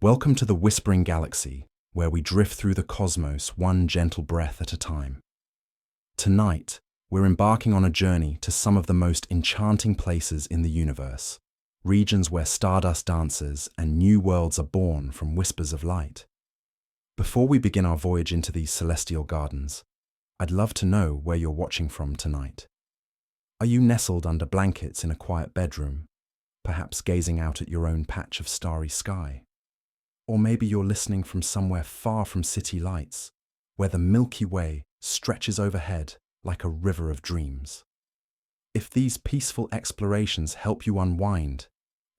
Welcome to the Whispering Galaxy, where we drift through the cosmos one gentle breath at a time. Tonight, we're embarking on a journey to some of the most enchanting places in the universe, regions where stardust dances and new worlds are born from whispers of light. Before we begin our voyage into these celestial gardens, I'd love to know where you're watching from tonight. Are you nestled under blankets in a quiet bedroom, perhaps gazing out at your own patch of starry sky? Or maybe you're listening from somewhere far from city lights, where the Milky Way stretches overhead like a river of dreams. If these peaceful explorations help you unwind,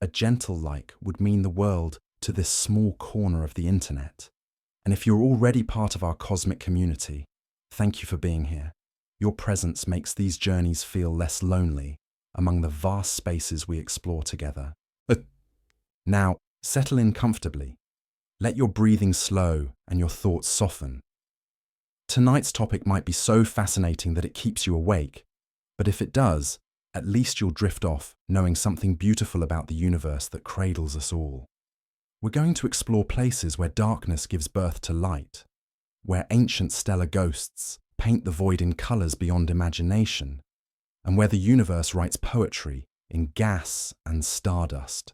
a gentle like would mean the world to this small corner of the internet. And if you're already part of our cosmic community, thank you for being here. Your presence makes these journeys feel less lonely among the vast spaces we explore together. Now, settle in comfortably. Let your breathing slow and your thoughts soften. Tonight's topic might be so fascinating that it keeps you awake, but if it does, at least you'll drift off knowing something beautiful about the universe that cradles us all. We're going to explore places where darkness gives birth to light, where ancient stellar ghosts paint the void in colors beyond imagination, and where the universe writes poetry in gas and stardust.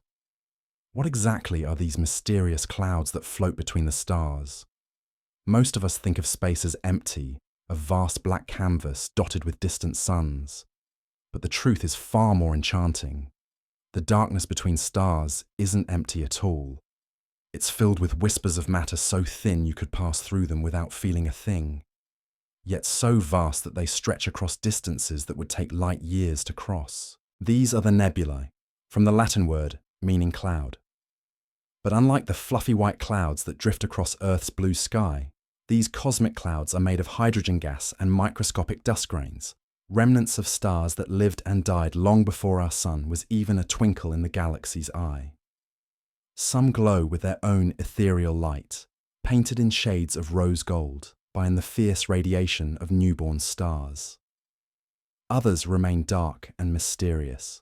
What exactly are these mysterious clouds that float between the stars? Most of us think of space as empty, a vast black canvas dotted with distant suns. But the truth is far more enchanting. The darkness between stars isn't empty at all. It's filled with whispers of matter so thin you could pass through them without feeling a thing, yet so vast that they stretch across distances that would take light years to cross. These are the nebulae, from the Latin word meaning cloud. But unlike the fluffy white clouds that drift across Earth's blue sky, these cosmic clouds are made of hydrogen gas and microscopic dust grains, remnants of stars that lived and died long before our sun was even a twinkle in the galaxy's eye. Some glow with their own ethereal light, painted in shades of rose gold by the fierce radiation of newborn stars. Others remain dark and mysterious,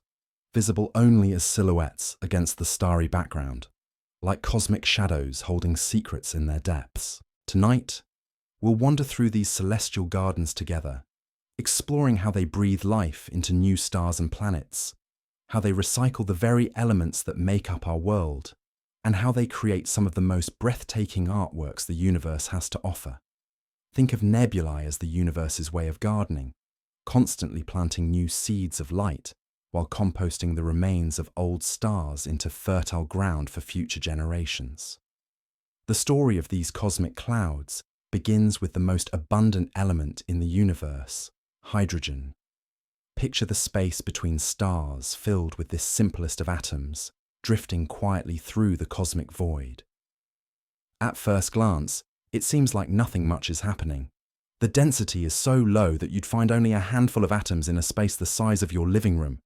visible only as silhouettes against the starry background, like cosmic shadows holding secrets in their depths. Tonight, we'll wander through these celestial gardens together, exploring how they breathe life into new stars and planets, how they recycle the very elements that make up our world, and how they create some of the most breathtaking artworks the universe has to offer. Think of nebulae as the universe's way of gardening, constantly planting new seeds of light while composting the remains of old stars into fertile ground for future generations. The story of these cosmic clouds begins with the most abundant element in the universe, hydrogen. Picture the space between stars filled with this simplest of atoms, drifting quietly through the cosmic void. At first glance, it seems like nothing much is happening. The density is so low that you'd find only a handful of atoms in a space the size of your living room.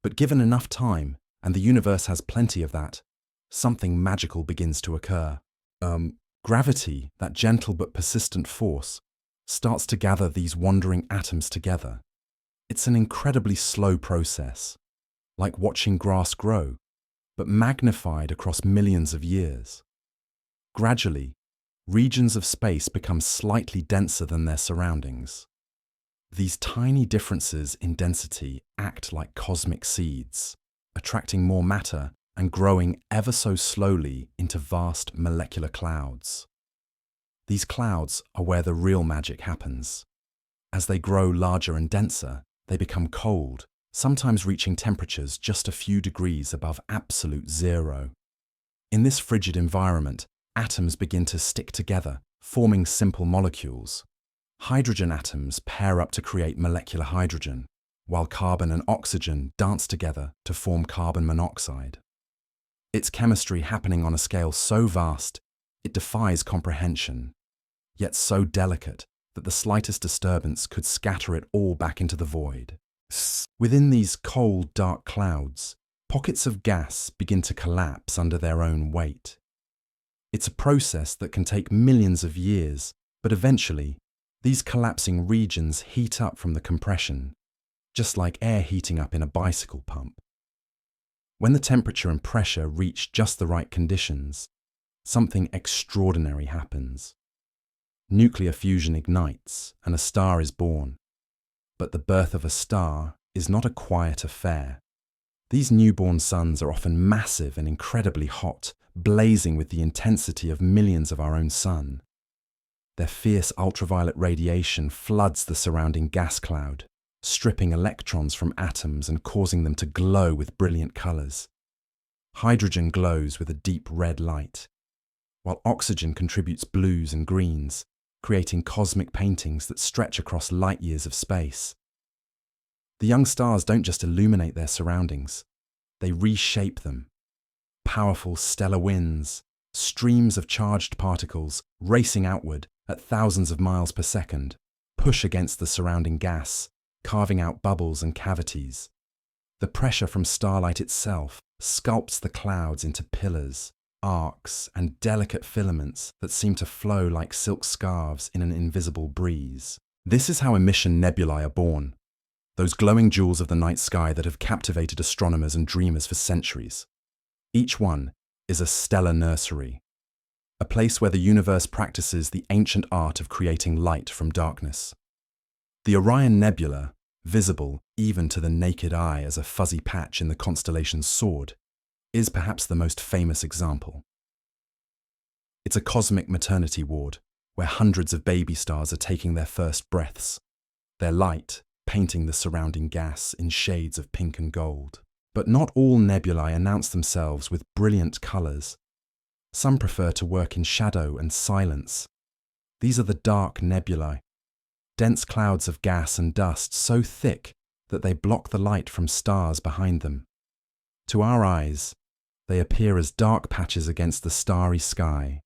But given enough time, and the universe has plenty of that, something magical begins to occur. Gravity, that gentle but persistent force, starts to gather these wandering atoms together. It's an incredibly slow process, like watching grass grow, but magnified across millions of years. Gradually, regions of space become slightly denser than their surroundings. These tiny differences in density act like cosmic seeds, attracting more matter and growing ever so slowly into vast molecular clouds. These clouds are where the real magic happens. As they grow larger and denser, they become cold, sometimes reaching temperatures just a few degrees above absolute zero. In this frigid environment, atoms begin to stick together, forming simple molecules. Hydrogen atoms pair up to create molecular hydrogen, while carbon and oxygen dance together to form carbon monoxide. It's chemistry happening on a scale so vast, it defies comprehension, yet so delicate that the slightest disturbance could scatter it all back into the void. Within these cold, dark clouds, pockets of gas begin to collapse under their own weight. It's a process that can take millions of years, but eventually, these collapsing regions heat up from the compression, just like air heating up in a bicycle pump. When the temperature and pressure reach just the right conditions, something extraordinary happens. Nuclear fusion ignites and a star is born. But the birth of a star is not a quiet affair. These newborn suns are often massive and incredibly hot, blazing with the intensity of millions of our own sun. Their fierce ultraviolet radiation floods the surrounding gas cloud, stripping electrons from atoms and causing them to glow with brilliant colors. Hydrogen glows with a deep red light, while oxygen contributes blues and greens, creating cosmic paintings that stretch across light years of space. The young stars don't just illuminate their surroundings, they reshape them. Powerful stellar winds, streams of charged particles racing outward at thousands of miles per second, push against the surrounding gas, carving out bubbles and cavities. The pressure from starlight itself sculpts the clouds into pillars, arcs, and delicate filaments that seem to flow like silk scarves in an invisible breeze. This is how emission nebulae are born, those glowing jewels of the night sky that have captivated astronomers and dreamers for centuries. Each one is a stellar nursery, a place where the universe practices the ancient art of creating light from darkness. The Orion Nebula, visible even to the naked eye as a fuzzy patch in the constellation Sword, is perhaps the most famous example. It's a cosmic maternity ward where hundreds of baby stars are taking their first breaths, their light painting the surrounding gas in shades of pink and gold. But not all nebulae announce themselves with brilliant colours. Some prefer to work in shadow and silence. These are the dark nebulae, dense clouds of gas and dust so thick that they block the light from stars behind them. To our eyes, they appear as dark patches against the starry sky,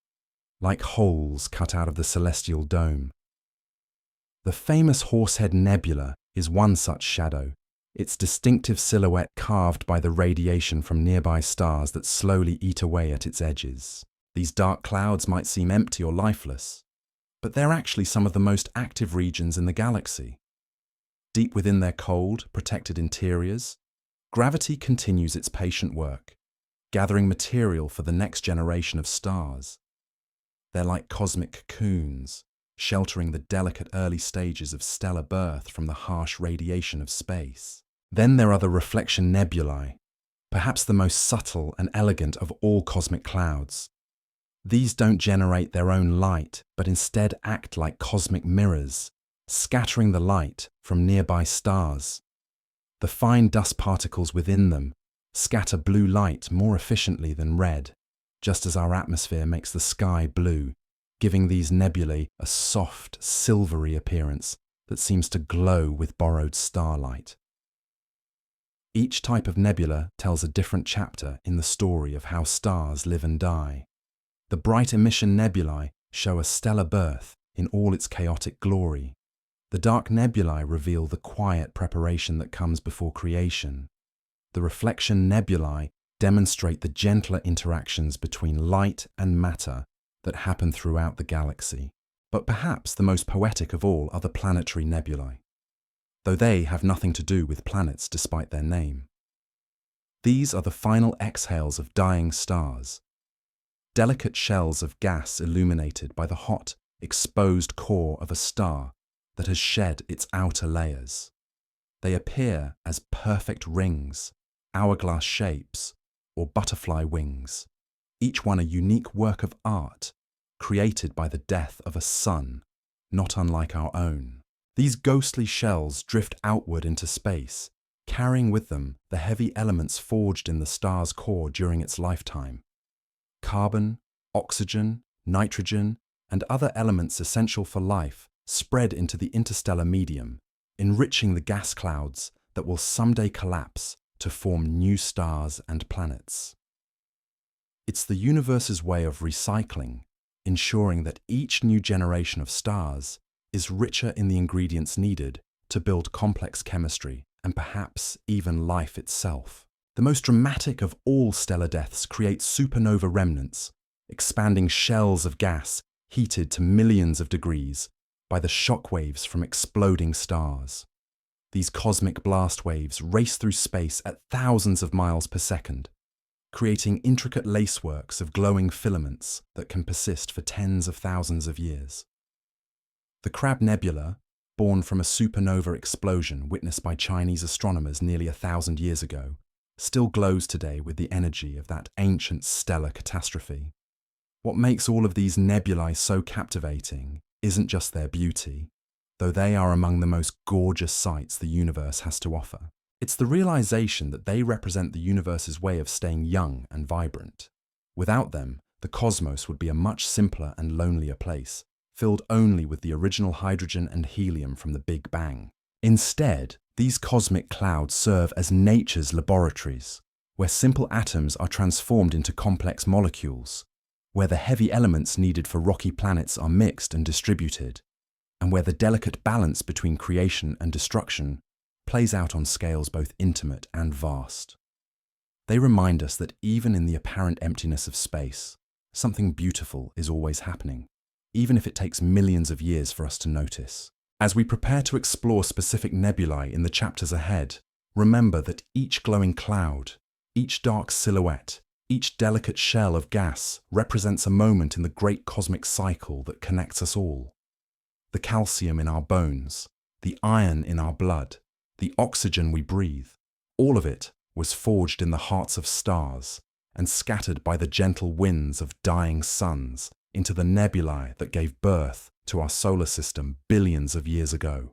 like holes cut out of the celestial dome. The famous Horsehead Nebula is one such shadow, its distinctive silhouette carved by the radiation from nearby stars that slowly eat away at its edges. These dark clouds might seem empty or lifeless, but they're actually some of the most active regions in the galaxy. Deep within their cold, protected interiors, gravity continues its patient work, gathering material for the next generation of stars. They're like cosmic cocoons, sheltering the delicate early stages of stellar birth from the harsh radiation of space. Then there are the reflection nebulae, perhaps the most subtle and elegant of all cosmic clouds. These don't generate their own light, but instead act like cosmic mirrors, scattering the light from nearby stars. The fine dust particles within them scatter blue light more efficiently than red, just as our atmosphere makes the sky blue, giving these nebulae a soft, silvery appearance that seems to glow with borrowed starlight. Each type of nebula tells a different chapter in the story of how stars live and die. The bright emission nebulae show a stellar birth in all its chaotic glory. The dark nebulae reveal the quiet preparation that comes before creation. The reflection nebulae demonstrate the gentler interactions between light and matter that happen throughout the galaxy. But perhaps the most poetic of all are the planetary nebulae, though they have nothing to do with planets despite their name. These are the final exhales of dying stars, delicate shells of gas illuminated by the hot, exposed core of a star that has shed its outer layers. They appear as perfect rings, hourglass shapes, or butterfly wings, each one a unique work of art, created by the death of a sun, not unlike our own. These ghostly shells drift outward into space, carrying with them the heavy elements forged in the star's core during its lifetime. Carbon, oxygen, nitrogen, and other elements essential for life spread into the interstellar medium, enriching the gas clouds that will someday collapse to form new stars and planets. It's the universe's way of recycling, ensuring that each new generation of stars is richer in the ingredients needed to build complex chemistry and perhaps even life itself. The most dramatic of all stellar deaths creates supernova remnants, expanding shells of gas heated to millions of degrees by the shock waves from exploding stars. These cosmic blast waves race through space at thousands of miles per second, creating intricate laceworks of glowing filaments that can persist for tens of thousands of years. The Crab Nebula, born from a supernova explosion witnessed by Chinese astronomers nearly 1,000 years ago, still glows today with the energy of that ancient stellar catastrophe. What makes all of these nebulae so captivating isn't just their beauty, though they are among the most gorgeous sights the universe has to offer. It's the realization that they represent the universe's way of staying young and vibrant. Without them, the cosmos would be a much simpler and lonelier place, filled only with the original hydrogen and helium from the Big Bang. Instead, these cosmic clouds serve as nature's laboratories, where simple atoms are transformed into complex molecules, where the heavy elements needed for rocky planets are mixed and distributed, and where the delicate balance between creation and destruction plays out on scales both intimate and vast. They remind us that even in the apparent emptiness of space, something beautiful is always happening, even if it takes millions of years for us to notice. As we prepare to explore specific nebulae in the chapters ahead, remember that each glowing cloud, each dark silhouette, each delicate shell of gas represents a moment in the great cosmic cycle that connects us all. The calcium in our bones, the iron in our blood, the oxygen we breathe, all of it was forged in the hearts of stars and scattered by the gentle winds of dying suns into the nebulae that gave birth to our solar system billions of years ago.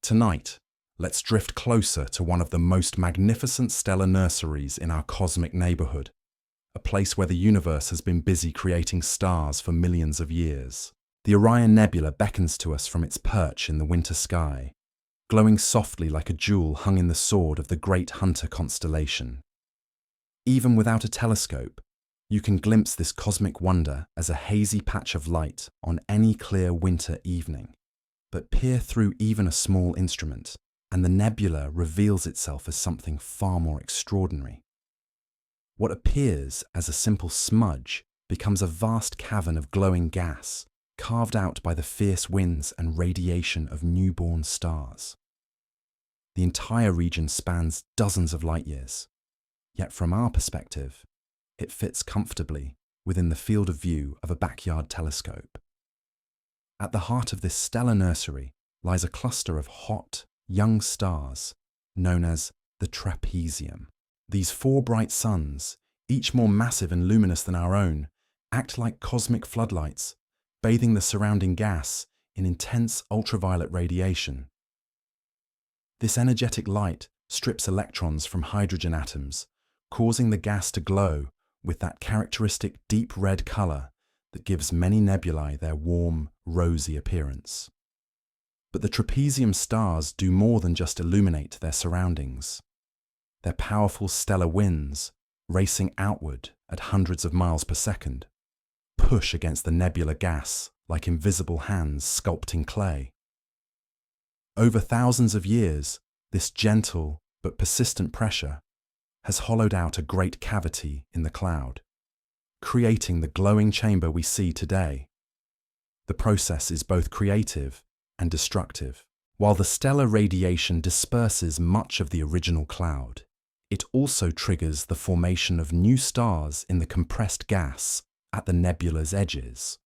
Tonight, let's drift closer to one of the most magnificent stellar nurseries in our cosmic neighborhood, a place where the universe has been busy creating stars for millions of years. The Orion Nebula beckons to us from its perch in the winter sky, glowing softly like a jewel hung in the sword of the Great Hunter constellation. Even without a telescope, you can glimpse this cosmic wonder as a hazy patch of light on any clear winter evening. But peer through even a small instrument, and the nebula reveals itself as something far more extraordinary. What appears as a simple smudge becomes a vast cavern of glowing gas, carved out by the fierce winds and radiation of newborn stars. The entire region spans dozens of light years, yet from our perspective, it fits comfortably within the field of view of a backyard telescope. At the heart of this stellar nursery lies a cluster of hot, young stars known as the trapezium. These four bright suns, each more massive and luminous than our own, act like cosmic floodlights, bathing the surrounding gas in intense ultraviolet radiation. This energetic light strips electrons from hydrogen atoms, causing the gas to glow with that characteristic deep red color that gives many nebulae their warm, rosy appearance. But the trapezium stars do more than just illuminate their surroundings. Their powerful stellar winds, racing outward at hundreds of miles per second, push against the nebula gas like invisible hands sculpting clay. Over thousands of years, this gentle but persistent pressure has hollowed out a great cavity in the cloud, creating the glowing chamber we see today. The process is both creative and destructive. While the stellar radiation disperses much of the original cloud, it also triggers the formation of new stars in the compressed gas at the nebula's edges.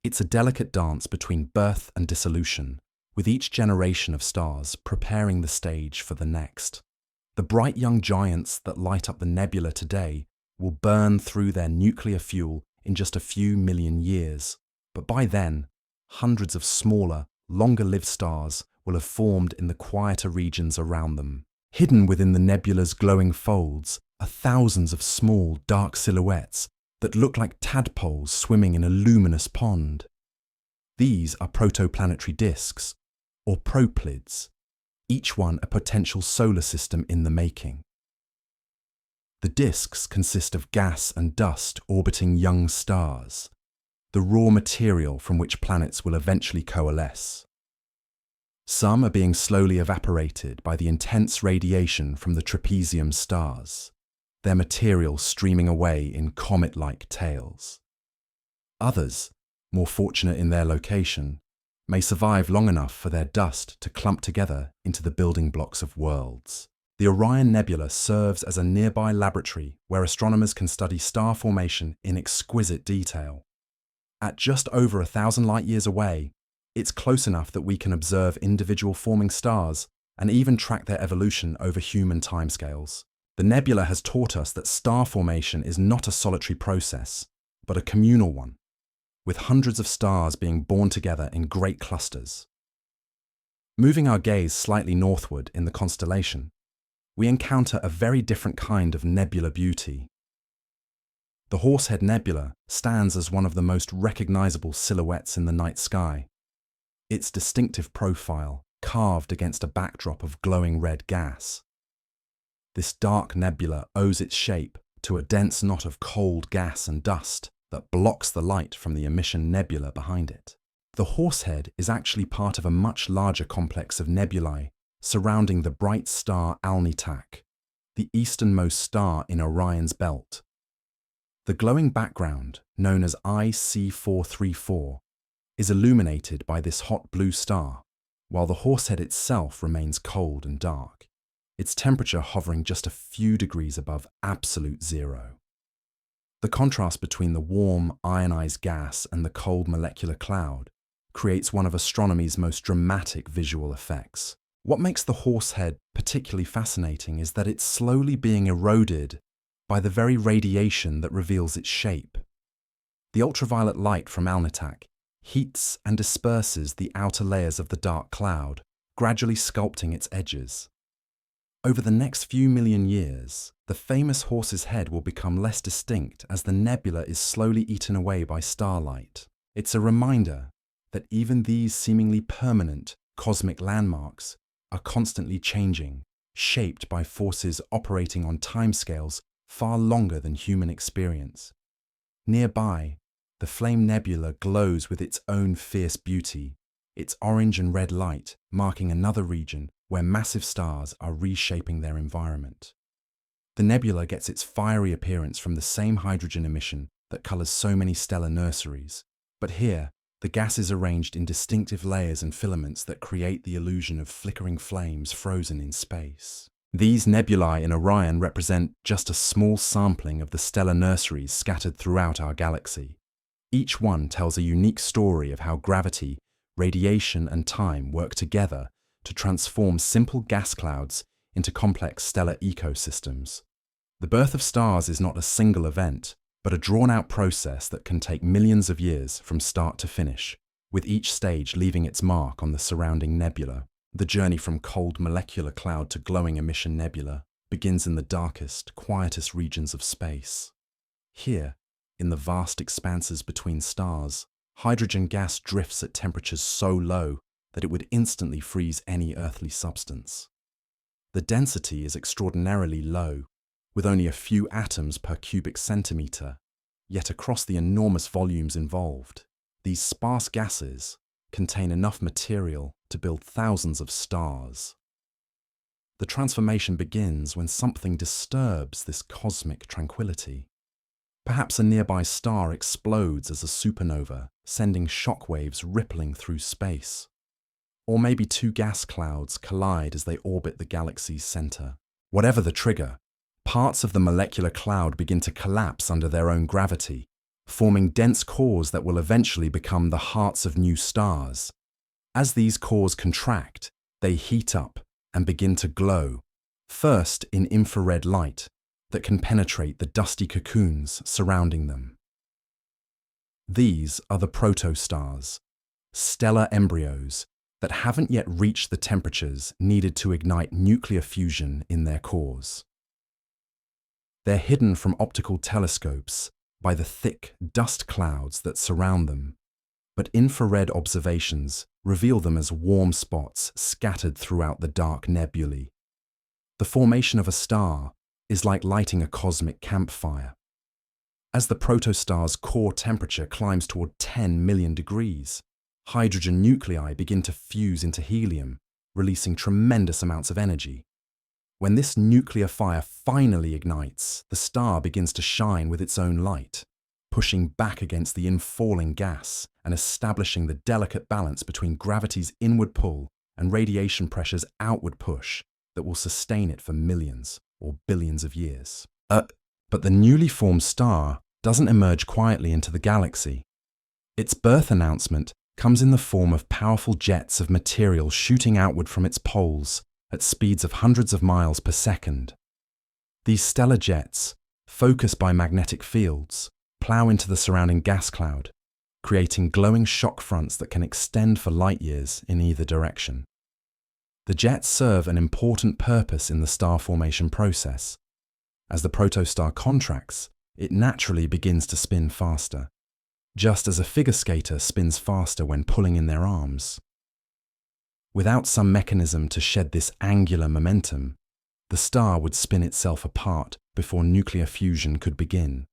It's a delicate dance between birth and dissolution, with each generation of stars preparing the stage for the next. The bright young giants that light up the nebula today will burn through their nuclear fuel in just a few million years, but by then, hundreds of smaller, longer-lived stars will have formed in the quieter regions around them. Hidden within the nebula's glowing folds are thousands of small, dark silhouettes that look like tadpoles swimming in a luminous pond. These are protoplanetary disks, or proplids, each one a potential solar system in the making. The disks consist of gas and dust orbiting young stars, the raw material from which planets will eventually coalesce. Some are being slowly evaporated by the intense radiation from the trapezium stars, their material streaming away in comet-like tails. Others, more fortunate in their location, may survive long enough for their dust to clump together into the building blocks of worlds. The Orion Nebula serves as a nearby laboratory where astronomers can study star formation in exquisite detail. At just over 1,000 light-years away, it's close enough that we can observe individual forming stars and even track their evolution over human timescales. The nebula has taught us that star formation is not a solitary process, but a communal one, with hundreds of stars being born together in great clusters. Moving our gaze slightly northward in the constellation, we encounter a very different kind of nebular beauty. The Horsehead Nebula stands as one of the most recognizable silhouettes in the night sky. Its distinctive profile carved against a backdrop of glowing red gas. This dark nebula owes its shape to a dense knot of cold gas and dust that blocks the light from the emission nebula behind it. The Horsehead is actually part of a much larger complex of nebulae surrounding the bright star Alnitak, the easternmost star in Orion's belt. The glowing background, known as IC434, is illuminated by this hot blue star, while the Horsehead itself remains cold and dark, its temperature hovering just a few degrees above absolute zero. The contrast between the warm, ionized gas and the cold molecular cloud creates one of astronomy's most dramatic visual effects. What makes the Horsehead particularly fascinating is that it's slowly being eroded by the very radiation that reveals its shape. The ultraviolet light from Alnitak heats and disperses the outer layers of the dark cloud, gradually sculpting its edges. Over the next few million years, the famous Horse's Head will become less distinct as the nebula is slowly eaten away by starlight. It's a reminder that even these seemingly permanent cosmic landmarks are constantly changing, shaped by forces operating on timescales far longer than human experience. Nearby, the Flame Nebula glows with its own fierce beauty, its orange and red light marking another region where massive stars are reshaping their environment. The nebula gets its fiery appearance from the same hydrogen emission that colors so many stellar nurseries, but here, the gas is arranged in distinctive layers and filaments that create the illusion of flickering flames frozen in space. These nebulae in Orion represent just a small sampling of the stellar nurseries scattered throughout our galaxy. Each one tells a unique story of how gravity, radiation, and time work together to transform simple gas clouds into complex stellar ecosystems. The birth of stars is not a single event, but a drawn-out process that can take millions of years from start to finish, with each stage leaving its mark on the surrounding nebula. The journey from cold molecular cloud to glowing emission nebula begins in the darkest, quietest regions of space. Here, in the vast expanses between stars, hydrogen gas drifts at temperatures so low that it would instantly freeze any earthly substance. The density is extraordinarily low, with only a few atoms per cubic centimeter, yet across the enormous volumes involved, these sparse gases contain enough material to build thousands of stars. The transformation begins when something disturbs this cosmic tranquility. Perhaps a nearby star explodes as a supernova, sending shockwaves rippling through space. Or maybe two gas clouds collide as they orbit the galaxy's center. Whatever the trigger, parts of the molecular cloud begin to collapse under their own gravity, forming dense cores that will eventually become the hearts of new stars. As these cores contract, they heat up and begin to glow, first in infrared light that can penetrate the dusty cocoons surrounding them. These are the protostars, stellar embryos that haven't yet reached the temperatures needed to ignite nuclear fusion in their cores. They're hidden from optical telescopes by the thick dust clouds that surround them, but infrared observations reveal them as warm spots scattered throughout the dark nebulae. The formation of a star is like lighting a cosmic campfire. As the protostar's core temperature climbs toward 10 million degrees, hydrogen nuclei begin to fuse into helium, releasing tremendous amounts of energy. When this nuclear fire finally ignites, the star begins to shine with its own light, pushing back against the infalling gas and establishing the delicate balance between gravity's inward pull and radiation pressure's outward push that will sustain it for millions or billions of years. But the newly formed star doesn't emerge quietly into the galaxy. Its birth announcement comes in the form of powerful jets of material shooting outward from its poles at speeds of hundreds of miles per second. These stellar jets, focused by magnetic fields, plow into the surrounding gas cloud, creating glowing shock fronts that can extend for light years in either direction. The jets serve an important purpose in the star formation process. As the protostar contracts, it naturally begins to spin faster, just as a figure skater spins faster when pulling in their arms. Without some mechanism to shed this angular momentum, the star would spin itself apart before nuclear fusion could begin.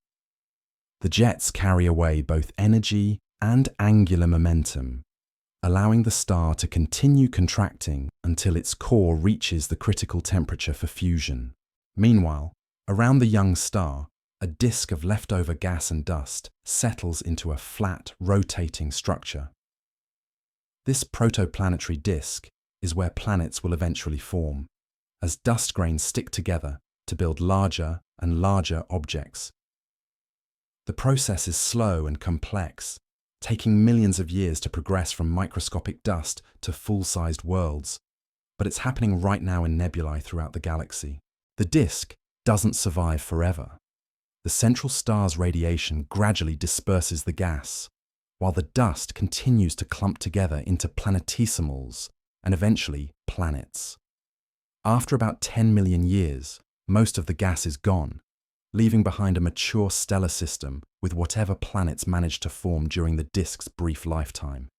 The jets carry away both energy and angular momentum, allowing the star to continue contracting until its core reaches the critical temperature for fusion. Meanwhile, around the young star, a disk of leftover gas and dust settles into a flat, rotating structure. This protoplanetary disk is where planets will eventually form, as dust grains stick together to build larger and larger objects. The process is slow and complex, taking millions of years to progress from microscopic dust to full-sized worlds, but it's happening right now in nebulae throughout the galaxy. The disk doesn't survive forever. The central star's radiation gradually disperses the gas, while the dust continues to clump together into planetesimals and eventually planets. After about 10 million years, most of the gas is gone, leaving behind a mature stellar system with whatever planets managed to form during the disk's brief lifetime.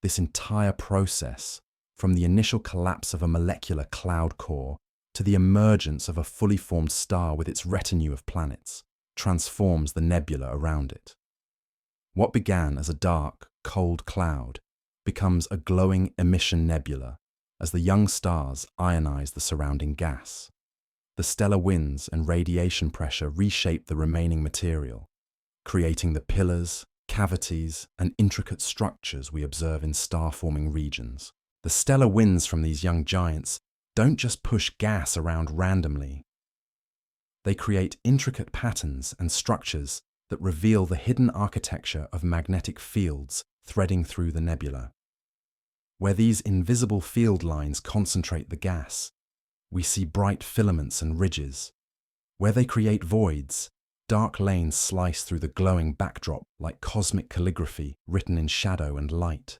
This entire process, from the initial collapse of a molecular cloud core to the emergence of a fully formed star with its retinue of planets, transforms the nebula around it. What began as a dark, cold cloud becomes a glowing emission nebula as the young stars ionize the surrounding gas. The stellar winds and radiation pressure reshape the remaining material, creating the pillars, cavities, and intricate structures we observe in star-forming regions. The stellar winds from these young giants don't just push gas around randomly. They create intricate patterns and structures that reveal the hidden architecture of magnetic fields threading through the nebula. Where these invisible field lines concentrate the gas, we see bright filaments and ridges. Where they create voids, dark lanes slice through the glowing backdrop like cosmic calligraphy written in shadow and light.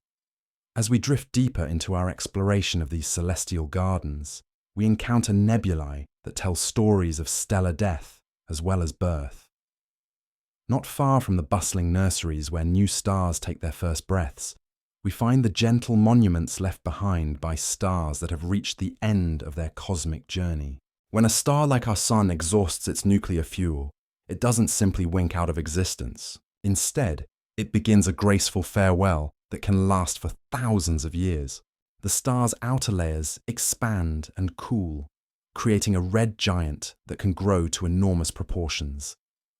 As we drift deeper into our exploration of these celestial gardens, we encounter nebulae that tell stories of stellar death as well as birth. Not far from the bustling nurseries where new stars take their first breaths, we find the gentle monuments left behind by stars that have reached the end of their cosmic journey. When a star like our Sun exhausts its nuclear fuel, it doesn't simply wink out of existence. Instead, it begins a graceful farewell that can last for thousands of years. The star's outer layers expand and cool, creating a red giant that can grow to enormous proportions.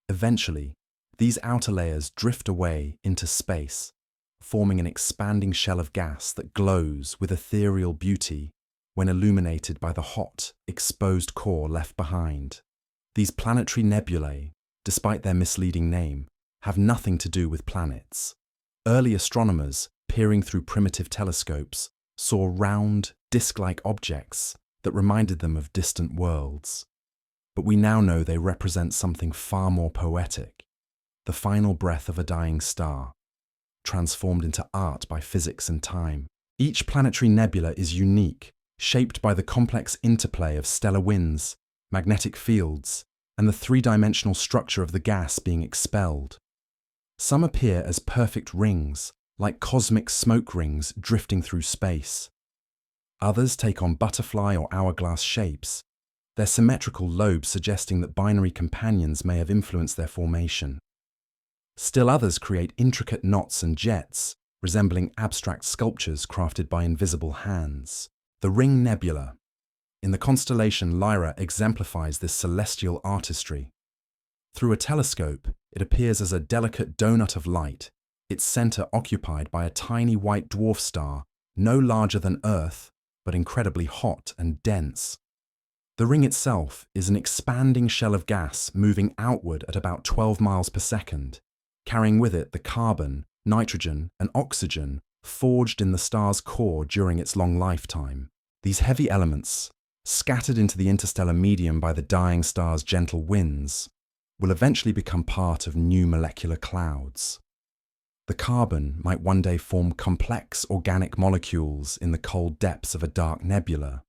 Eventually, these outer layers drift away into space, forming an expanding shell of gas that glows with ethereal beauty when illuminated by the hot, exposed core left behind. These planetary nebulae, despite their misleading name, have nothing to do with planets. Early astronomers, peering through primitive telescopes, saw round, disc-like objects that reminded them of distant worlds. But we now know they represent something far more poetic, the final breath of a dying star, transformed into art by physics and time. Each planetary nebula is unique, shaped by the complex interplay of stellar winds, magnetic fields, and the three-dimensional structure of the gas being expelled. Some appear as perfect rings, like cosmic smoke rings drifting through space. Others take on butterfly or hourglass shapes, their symmetrical lobes suggesting that binary companions may have influenced their formation. Still others create intricate knots and jets, resembling abstract sculptures crafted by invisible hands. The Ring Nebula, in the constellation Lyra, exemplifies this celestial artistry. Through a telescope, it appears as a delicate donut of light, its center occupied by a tiny white dwarf star, no larger than Earth, but incredibly hot and dense. The ring itself is an expanding shell of gas moving outward at about 12 miles per second, carrying with it the carbon, nitrogen, and oxygen forged in the star's core during its long lifetime. These heavy elements, scattered into the interstellar medium by the dying star's gentle winds, will eventually become part of new molecular clouds. The carbon might one day form complex organic molecules in the cold depths of a dark nebula.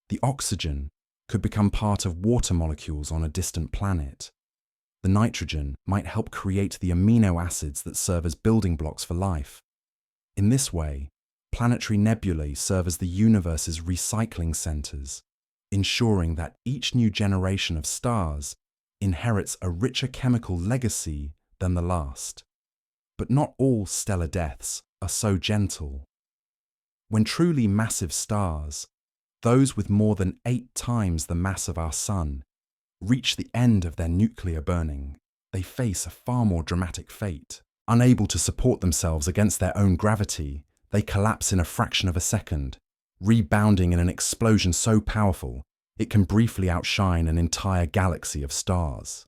The oxygen could become part of water molecules on a distant planet. The nitrogen might help create the amino acids that serve as building blocks for life. In this way, planetary nebulae serve as the universe's recycling centers, ensuring that each new generation of stars inherits a richer chemical legacy than the last. But not all stellar deaths are so gentle. When truly massive stars, those with more than 8 times the mass of our Sun, reach the end of their nuclear burning, they face a far more dramatic fate. Unable to support themselves against their own gravity, they collapse in a fraction of a second, rebounding in an explosion so powerful it can briefly outshine an entire galaxy of stars.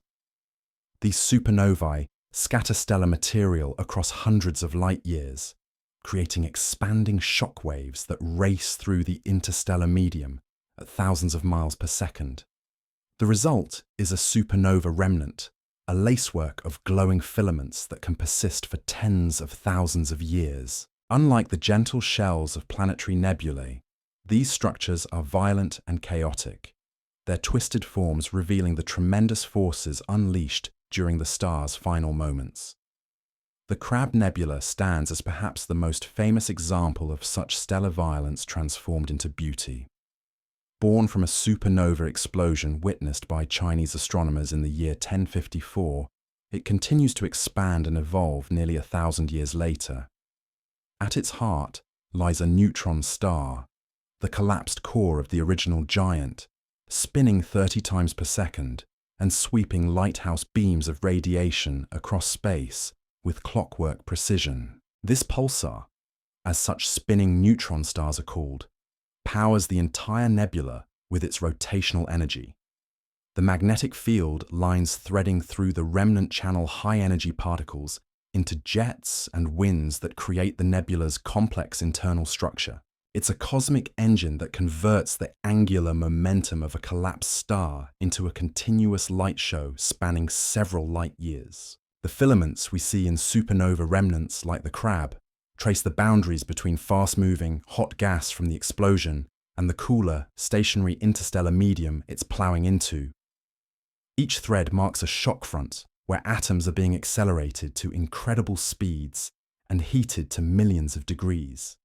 These supernovae scatter stellar material across hundreds of light years, creating expanding shockwaves that race through the interstellar medium at thousands of miles per second. The result is a supernova remnant, a lacework of glowing filaments that can persist for tens of thousands of years. Unlike the gentle shells of planetary nebulae, these structures are violent and chaotic, their twisted forms revealing the tremendous forces unleashed during the star's final moments. The Crab Nebula stands as perhaps the most famous example of such stellar violence transformed into beauty. Born from a supernova explosion witnessed by Chinese astronomers in the year 1054, it continues to expand and evolve nearly 1,000 years later. At its heart lies a neutron star, the collapsed core of the original giant, spinning 30 times per second and sweeping lighthouse beams of radiation across space with clockwork precision. This pulsar, as such spinning neutron stars are called, powers the entire nebula with its rotational energy. The magnetic field lines threading through the remnant channel high-energy particles into jets and winds that create the nebula's complex internal structure. It's a cosmic engine that converts the angular momentum of a collapsed star into a continuous light show spanning several light years. The filaments we see in supernova remnants like the Crab trace the boundaries between fast-moving, hot gas from the explosion and the cooler, stationary interstellar medium it's plowing into. Each thread marks a shock front where atoms are being accelerated to incredible speeds and heated to millions of degrees.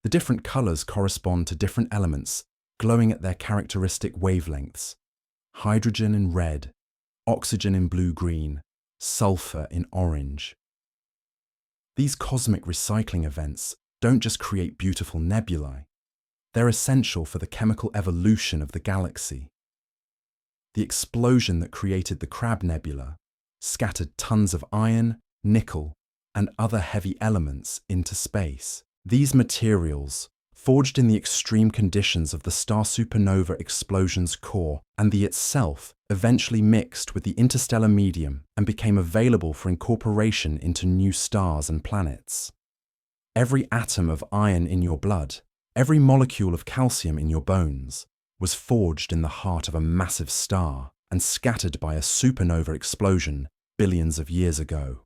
The different colors correspond to different elements glowing at their characteristic wavelengths: hydrogen in red, oxygen in blue-green, sulfur in orange. These cosmic recycling events don't just create beautiful nebulae, they're essential for the chemical evolution of the galaxy. The explosion that created the Crab Nebula scattered tons of iron, nickel, and other heavy elements into space. These materials, forged in the extreme conditions of the star supernova explosion's core and the itself, eventually mixed with the interstellar medium and became available for incorporation into new stars and planets. Every atom of iron in your blood, every molecule of calcium in your bones, was forged in the heart of a massive star and scattered by a supernova explosion billions of years ago.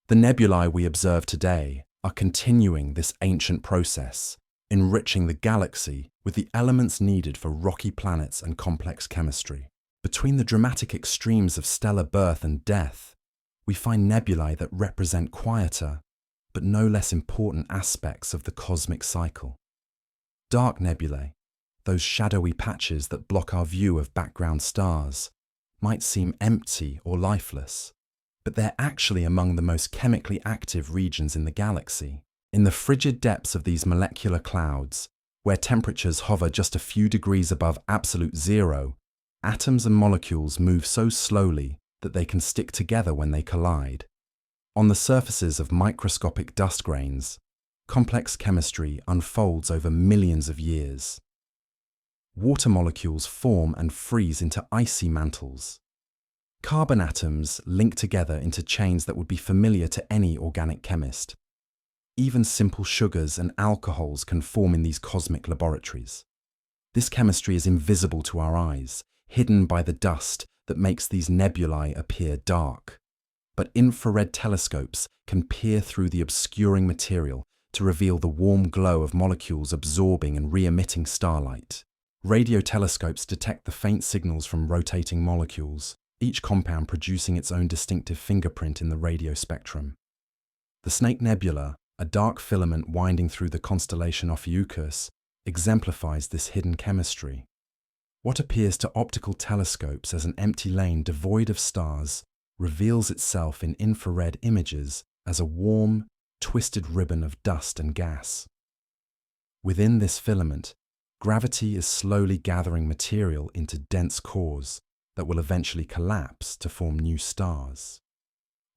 The nebulae we observe today are continuing this ancient process, enriching the galaxy with the elements needed for rocky planets and complex chemistry. Between the dramatic extremes of stellar birth and death, we find nebulae that represent quieter, but no less important aspects of the cosmic cycle. Dark nebulae, those shadowy patches that block our view of background stars, might seem empty or lifeless, but they're actually among the most chemically active regions in the galaxy. In the frigid depths of these molecular clouds, where temperatures hover just a few degrees above absolute zero, atoms and molecules move so slowly that they can stick together when they collide. On the surfaces of microscopic dust grains, complex chemistry unfolds over millions of years. water molecules form and freeze into icy mantles. Carbon atoms link together into chains that would be familiar to any organic chemist. Even simple sugars and alcohols can form in these cosmic laboratories. This chemistry is invisible to our eyes, hidden by the dust that makes these nebulae appear dark. But infrared telescopes can peer through the obscuring material to reveal the warm glow of molecules absorbing and re-emitting starlight. Radio telescopes detect the faint signals from rotating molecules, each compound producing its own distinctive fingerprint in the radio spectrum. The Snake Nebula, a dark filament winding through the constellation Ophiuchus, exemplifies this hidden chemistry. What appears to optical telescopes as an empty lane devoid of stars reveals itself in infrared images as a warm, twisted ribbon of dust and gas. Within this filament, gravity is slowly gathering material into dense cores that will eventually collapse to form new stars.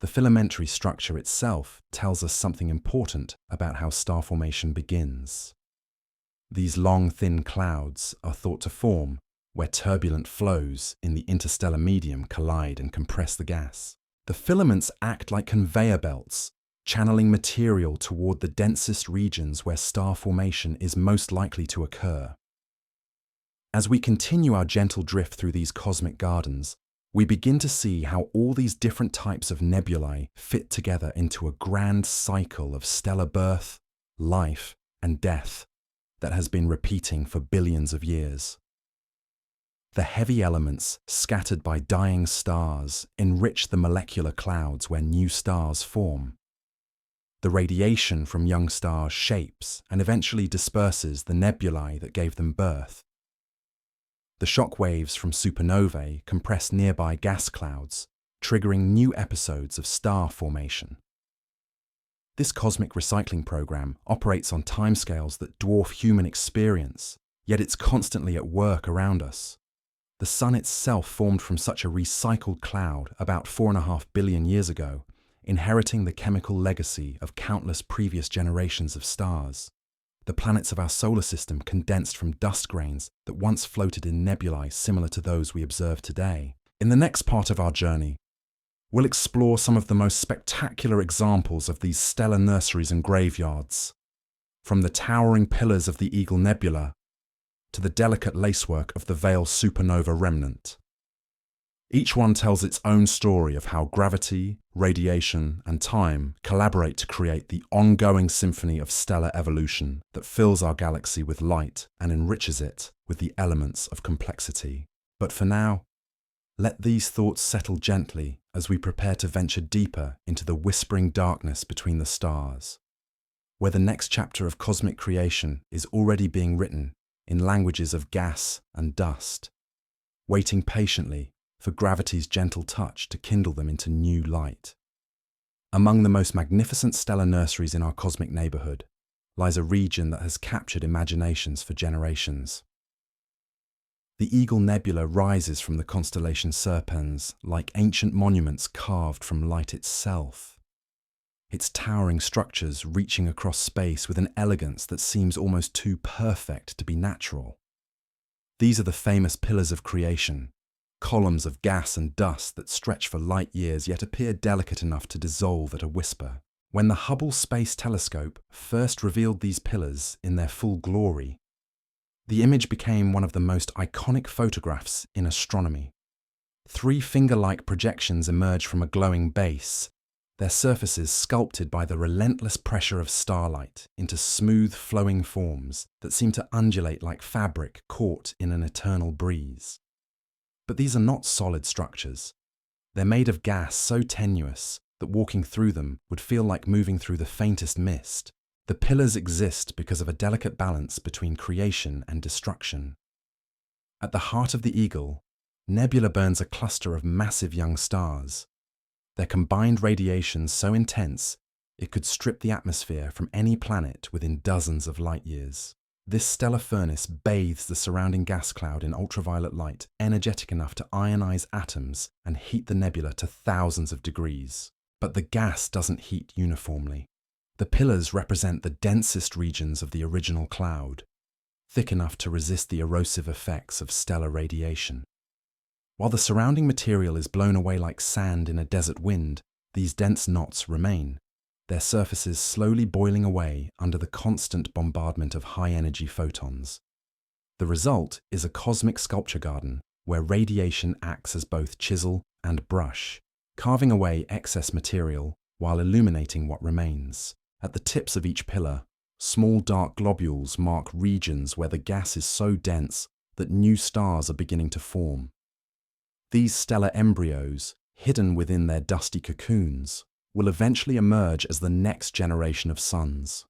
The filamentary structure itself tells us something important about how star formation begins. These long, thin clouds are thought to form where turbulent flows in the interstellar medium collide and compress the gas. The filaments act like conveyor belts, channeling material toward the densest regions where star formation is most likely to occur. As we continue our gentle drift through these cosmic gardens, we begin to see how all these different types of nebulae fit together into a grand cycle of stellar birth, life, and death that has been repeating for billions of years. The heavy elements scattered by dying stars enrich the molecular clouds where new stars form. The radiation from young stars shapes and eventually disperses the nebulae that gave them birth. The shock waves from supernovae compress nearby gas clouds, triggering new episodes of star formation. This cosmic recycling program operates on timescales that dwarf human experience, yet it's constantly at work around us. The Sun itself formed from such a recycled cloud about 4.5 billion years ago, inheriting the chemical legacy of countless previous generations of stars. The planets of our solar system condensed from dust grains that once floated in nebulae similar to those we observe today. In the next part of our journey, we'll explore some of the most spectacular examples of these stellar nurseries and graveyards, from the towering pillars of the Eagle Nebula to the delicate lacework of the Veil supernova remnant. Each one tells its own story of how gravity, radiation, and time collaborate to create the ongoing symphony of stellar evolution that fills our galaxy with light and enriches it with the elements of complexity. But for now, let these thoughts settle gently as we prepare to venture deeper into the whispering darkness between the stars, where the next chapter of cosmic creation is already being written in languages of gas and dust, waiting patiently for gravity's gentle touch to kindle them into new light. Among the most magnificent stellar nurseries in our cosmic neighborhood lies a region that has captured imaginations for generations. The Eagle Nebula rises from the constellation Serpens like ancient monuments carved from light itself, its towering structures reaching across space with an elegance that seems almost too perfect to be natural. These are the famous pillars of creation, columns of gas and dust that stretch for light years yet appear delicate enough to dissolve at a whisper. When the Hubble Space Telescope first revealed these pillars in their full glory, the image became one of the most iconic photographs in astronomy. 3 finger-like projections emerge from a glowing base, their surfaces sculpted by the relentless pressure of starlight into smooth, flowing forms that seem to undulate like fabric caught in an eternal breeze. But these are not solid structures. They're made of gas so tenuous that walking through them would feel like moving through the faintest mist. The pillars exist because of a delicate balance between creation and destruction. At the heart of the Eagle, Nebula burns a cluster of massive young stars. Their combined radiation so intense it could strip the atmosphere from any planet within dozens of light years. This stellar furnace bathes the surrounding gas cloud in ultraviolet light energetic enough to ionize atoms and heat the nebula to thousands of degrees. But the gas doesn't heat uniformly. The pillars represent the densest regions of the original cloud. thick enough to resist the erosive effects of stellar radiation. While the surrounding material is blown away like sand in a desert wind, these dense knots remain, their surfaces slowly boiling away under the constant bombardment of high-energy photons. The result is a cosmic sculpture garden where radiation acts as both chisel and brush, carving away excess material while illuminating what remains. At the tips of each pillar, small dark globules mark regions where the gas is so dense that new stars are beginning to form. These stellar embryos, hidden within their dusty cocoons, will eventually emerge as the next generation of suns.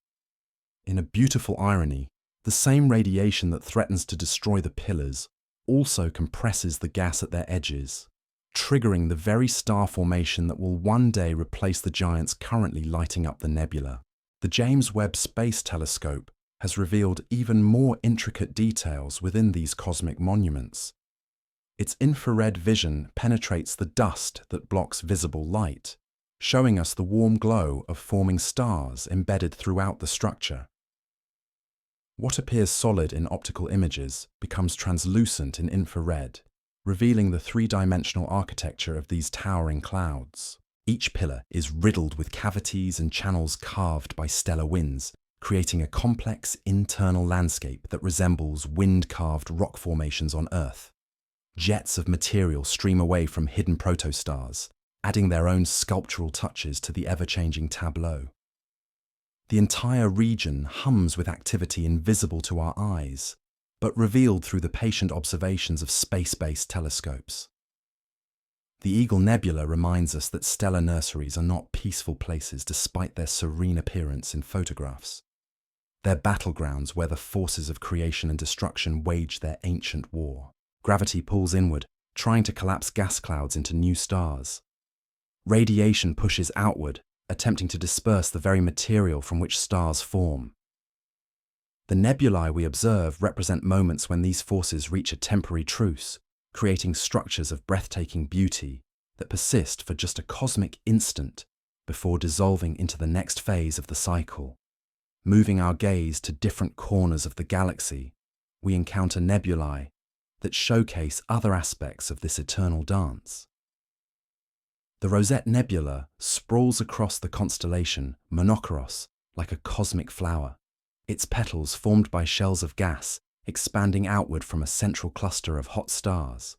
In a beautiful irony, the same radiation that threatens to destroy the pillars also compresses the gas at their edges, triggering the very star formation that will one day replace the giants currently lighting up the nebula. The James Webb Space Telescope has revealed even more intricate details within these cosmic monuments. Its infrared vision penetrates the dust that blocks visible light, showing us the warm glow of forming stars embedded throughout the structure. What appears solid in optical images becomes translucent in infrared, revealing the three-dimensional architecture of these towering clouds. Each pillar is riddled with cavities and channels carved by stellar winds, creating a complex internal landscape that resembles wind-carved rock formations on Earth. Jets of material stream away from hidden protostars, adding their own sculptural touches to the ever-changing tableau. The entire region hums with activity invisible to our eyes, but revealed through the patient observations of space-based telescopes. The Eagle Nebula reminds us that stellar nurseries are not peaceful places despite their serene appearance in photographs. They're battlegrounds where the forces of creation and destruction wage their ancient war. Gravity pulls inward, trying to collapse gas clouds into new stars. Radiation pushes outward, attempting to disperse the very material from which stars form. The nebulae we observe represent moments when these forces reach a temporary truce, creating structures of breathtaking beauty that persist for just a cosmic instant before dissolving into the next phase of the cycle. Moving our gaze to different corners of the galaxy, we encounter nebulae that showcase other aspects of this eternal dance. The Rosette Nebula sprawls across the constellation Monoceros like a cosmic flower, its petals formed by shells of gas expanding outward from a central cluster of hot stars.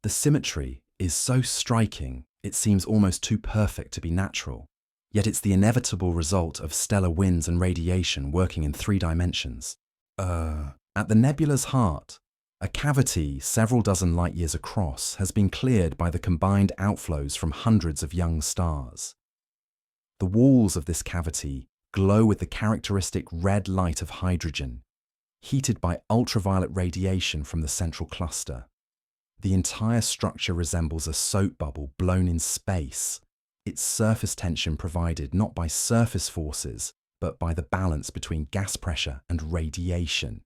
The symmetry is so striking it seems almost too perfect to be natural, yet it's the inevitable result of stellar winds and radiation working in 3 dimensions. At the nebula's heart, a cavity several dozen light-years across has been cleared by the combined outflows from hundreds of young stars. The walls of this cavity glow with the characteristic red light of hydrogen, heated by ultraviolet radiation from the central cluster. The entire structure resembles a soap bubble blown in space, its surface tension provided not by surface forces, but by the balance between gas pressure and radiation.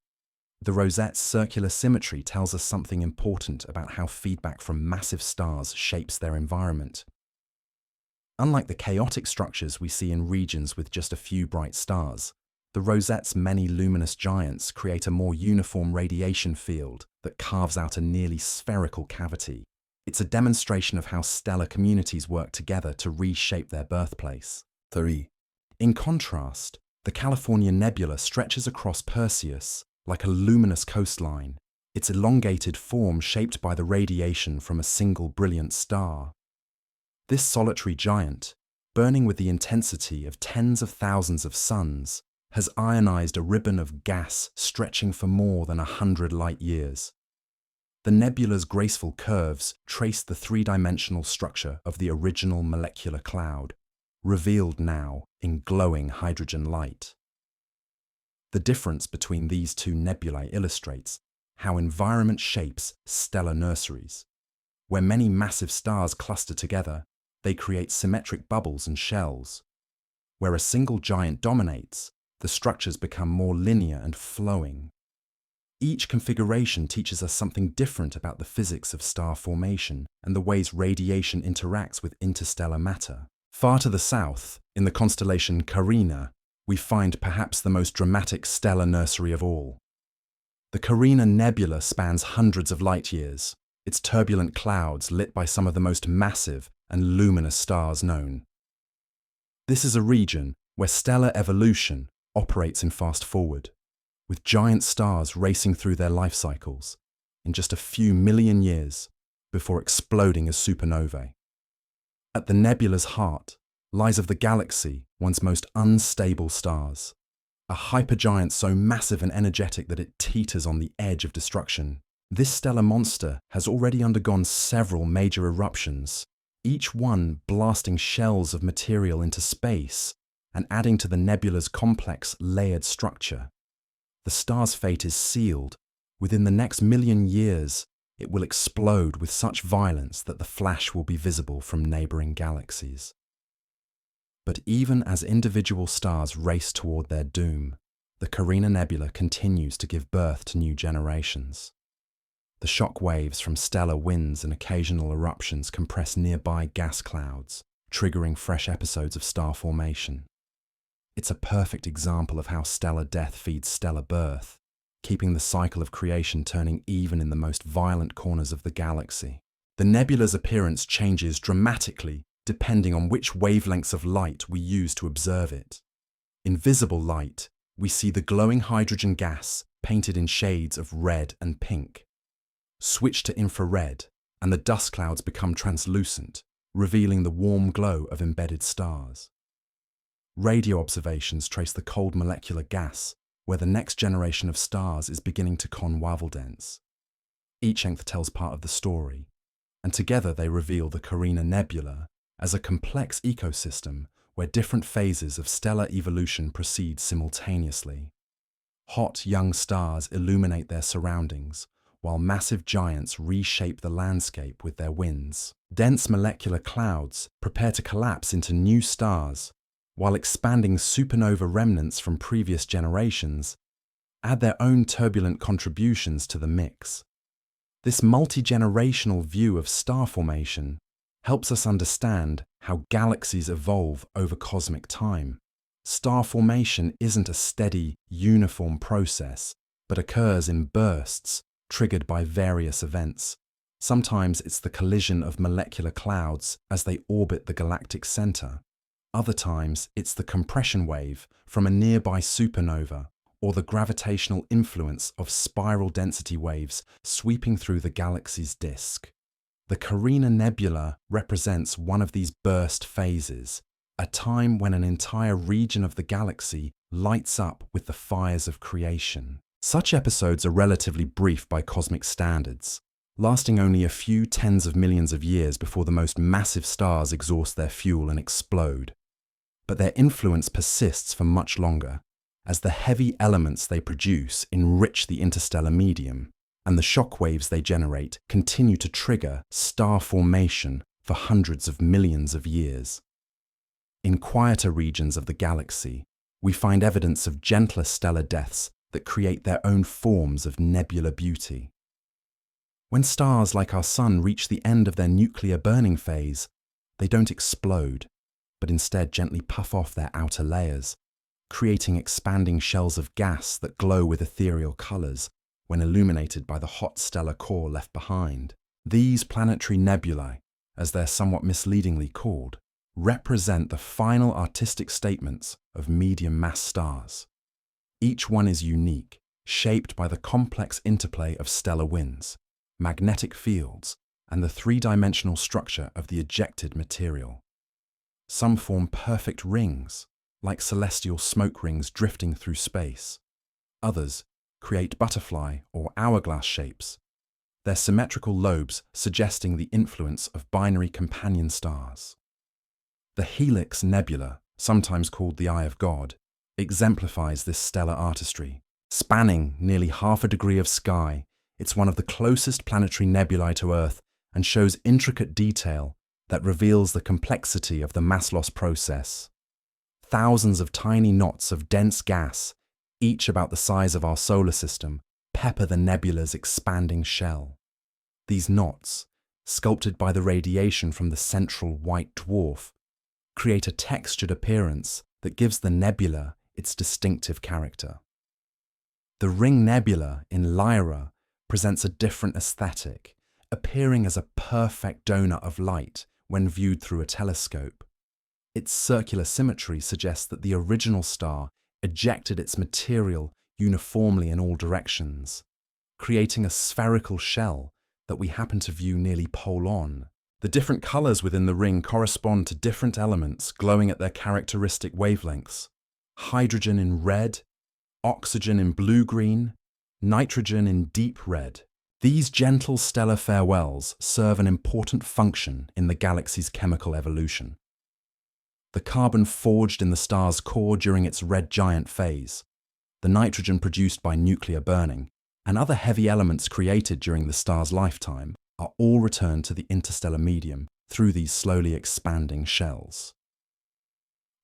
The Rosette's circular symmetry tells us something important about how feedback from massive stars shapes their environment. Unlike the chaotic structures we see in regions with just a few bright stars, the Rosette's many luminous giants create a more uniform radiation field that carves out a nearly spherical cavity. It's a demonstration of how stellar communities work together to reshape their birthplace. 3. In contrast, the California Nebula stretches across Perseus like a luminous coastline, its elongated form shaped by the radiation from a single brilliant star. This solitary giant, burning with the intensity of tens of thousands of suns, has ionized a ribbon of gas stretching for more than 100 light-years. The nebula's graceful curves trace the 3-dimensional structure of the original molecular cloud, revealed now in glowing hydrogen light. The difference between these 2 nebulae illustrates how environment shapes stellar nurseries. Where many massive stars cluster together, they create symmetric bubbles and shells. Where a single giant dominates, the structures become more linear and flowing. Each configuration teaches us something different about the physics of star formation and the ways radiation interacts with interstellar matter. Far to the south, in the constellation Carina, we find perhaps the most dramatic stellar nursery of all. The Carina Nebula spans hundreds of light years, its turbulent clouds lit by some of the most massive and luminous stars known. This is a region where stellar evolution operates in fast forward, with giant stars racing through their life cycles in just a few million years before exploding as supernovae. At the nebula's heart lies of the galaxy one's most unstable stars, a hypergiant so massive and energetic that it teeters on the edge of destruction. This stellar monster has already undergone several major eruptions, each one blasting shells of material into space and adding to the nebula's complex, layered structure. The star's fate is sealed. Within the next million years, it will explode with such violence that the flash will be visible from neighboring galaxies. But even as individual stars race toward their doom, the Carina Nebula continues to give birth to new generations. The shock waves from stellar winds and occasional eruptions compress nearby gas clouds, triggering fresh episodes of star formation. It's a perfect example of how stellar death feeds stellar birth, keeping the cycle of creation turning even in the most violent corners of the galaxy. The nebula's appearance changes dramatically depending on which wavelengths of light we use to observe it. In visible light, we see the glowing hydrogen gas painted in shades of red and pink. Switch to infrared, and the dust clouds become translucent, revealing the warm glow of embedded stars. Radio observations trace the cold molecular gas where the next generation of stars is beginning to conwavaldence. Each length tells part of the story, and together they reveal the Carina Nebula as a complex ecosystem where different phases of stellar evolution proceed simultaneously. Hot young stars illuminate their surroundings, while massive giants reshape the landscape with their winds. Dense molecular clouds prepare to collapse into new stars, while expanding supernova remnants from previous generations add their own turbulent contributions to the mix. This multi-generational view of star formation helps us understand how galaxies evolve over cosmic time. Star formation isn't a steady, uniform process, but occurs in bursts triggered by various events. Sometimes it's the collision of molecular clouds as they orbit the galactic center. Other times it's the compression wave from a nearby supernova or the gravitational influence of spiral density waves sweeping through the galaxy's disk. The Carina Nebula represents one of these burst phases, a time when an entire region of the galaxy lights up with the fires of creation. Such episodes are relatively brief by cosmic standards, lasting only a few tens of millions of years before the most massive stars exhaust their fuel and explode. But their influence persists for much longer, as the heavy elements they produce enrich the interstellar medium, and the shock waves they generate continue to trigger star formation for hundreds of millions of years. In quieter regions of the galaxy, we find evidence of gentler stellar deaths that create their own forms of nebular beauty. When stars like our Sun reach the end of their nuclear burning phase, they don't explode, but instead gently puff off their outer layers, creating expanding shells of gas that glow with ethereal colors when illuminated by the hot stellar core left behind. These planetary nebulae, as they're somewhat misleadingly called, represent the final artistic statements of medium-mass stars. Each one is unique, shaped by the complex interplay of stellar winds, magnetic fields, and the three-dimensional structure of the ejected material. Some form perfect rings, like celestial smoke rings drifting through space. Others create butterfly or hourglass shapes, their symmetrical lobes suggesting the influence of binary companion stars. The Helix Nebula, sometimes called the Eye of God, exemplifies this stellar artistry. Spanning nearly half a degree of sky, it's one of the closest planetary nebulae to Earth and shows intricate detail that reveals the complexity of the mass loss process. Thousands of tiny knots of dense gas, each about the size of our solar system, pepper the nebula's expanding shell. These knots, sculpted by the radiation from the central white dwarf, create a textured appearance that gives the nebula its distinctive character. The ring nebula in Lyra presents a different aesthetic, appearing as a perfect donut of light when viewed through a telescope. Its circular symmetry suggests that the original star ejected its material uniformly in all directions, creating a spherical shell that we happen to view nearly pole-on. The different colors within the ring correspond to different elements glowing at their characteristic wavelengths: hydrogen in red, oxygen in blue-green, nitrogen in deep red. These gentle stellar farewells serve an important function in the galaxy's chemical evolution. The carbon forged in the star's core during its red giant phase, the nitrogen produced by nuclear burning, and other heavy elements created during the star's lifetime are all returned to the interstellar medium through these slowly expanding shells.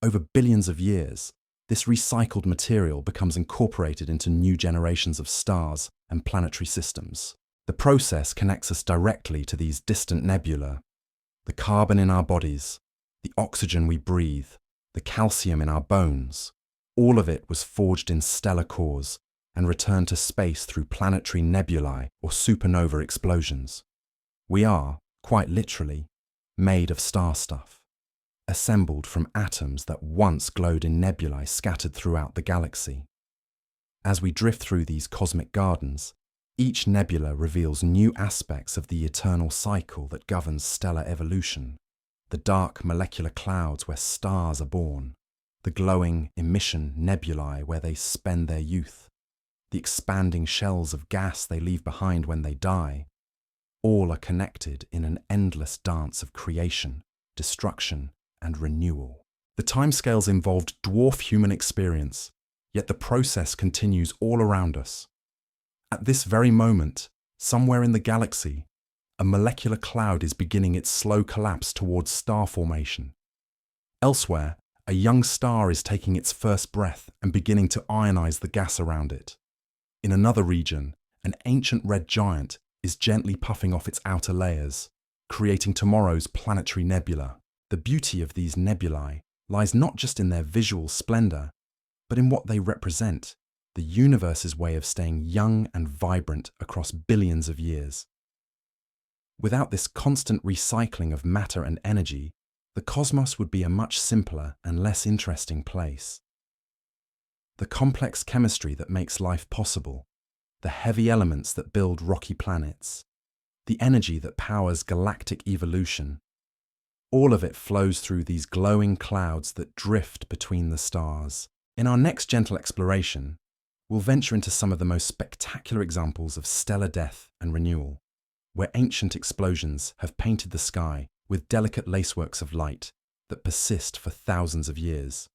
Over billions of years, this recycled material becomes incorporated into new generations of stars and planetary systems. The process connects us directly to these distant nebulae. The carbon in our bodies, the oxygen we breathe, the calcium in our bones, all of it was forged in stellar cores and returned to space through planetary nebulae or supernova explosions. We are, quite literally, made of star stuff, assembled from atoms that once glowed in nebulae scattered throughout the galaxy. As we drift through these cosmic gardens, each nebula reveals new aspects of the eternal cycle that governs stellar evolution. The dark molecular clouds where stars are born, the glowing emission nebulae where they spend their youth, the expanding shells of gas they leave behind when they die, all are connected in an endless dance of creation, destruction, and renewal. The timescales involved dwarf human experience, yet the process continues all around us. At this very moment, somewhere in the galaxy, a molecular cloud is beginning its slow collapse towards star formation. Elsewhere, a young star is taking its first breath and beginning to ionize the gas around it. In another region, an ancient red giant is gently puffing off its outer layers, creating tomorrow's planetary nebula. The beauty of these nebulae lies not just in their visual splendor, but in what they represent, the universe's way of staying young and vibrant across billions of years. Without this constant recycling of matter and energy, the cosmos would be a much simpler and less interesting place. The complex chemistry that makes life possible, the heavy elements that build rocky planets, the energy that powers galactic evolution, all of it flows through these glowing clouds that drift between the stars. In our next gentle exploration, we'll venture into some of the most spectacular examples of stellar death and renewal, where ancient explosions have painted the sky with delicate laceworks of light that persist for thousands of years.